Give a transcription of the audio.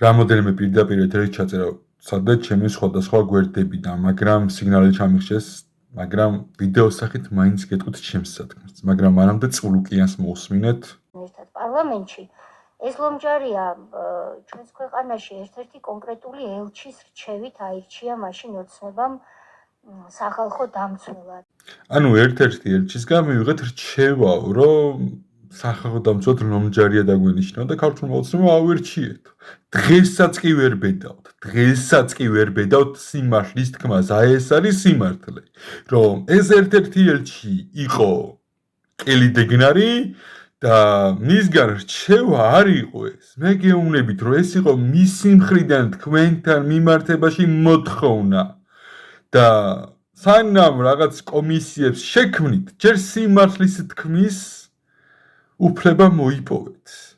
რამოდენიმე პირდაპირ ეთერით ჩაწერა სადაც ჩემი სხვადასხვა გვერდებიდან, მაგრამ სიგნალი ჩამიხშეს, მაგრამ ვიდეოს სახით მაინც გეტყვით ჩემს სათქმელს, მაგრამ მანამდე წყლუკიანს მოусმინეთ. ერთად პარლამენტში ეს ლომჯარია ჩვენს ქვეყანაში ერთ-ერთი კონკრეტული ელჩის რჩევით აირჩია მაშინ ოცნებამ სახალხო დამცველად. ანუ ერთ-ერთი ელჩისგან მივიღეთ რჩევა, რომ სახალხო დამცველად ლომჯარია დაგვენიშნა და ქართულმა ოცნებამ ავირჩიეთ. დღესაც კი ვერ ბედავთ სიმართლის თქმას, აი ეს არის სიმართლე, რომ ეს ერთ-ერთი ელჩი იყო კელი დეგნარი და მისგან რჩევა არ იყო ეს. მე გეუბნებით, რომ ეს იყო მისი მხრიდან თქვენთან მიმართებაში მოთხოვნა და სანამ რაღაც კომისიებს შექმნით, ჯერ სიმართლის თქმის უფლება მოიპოვეთ.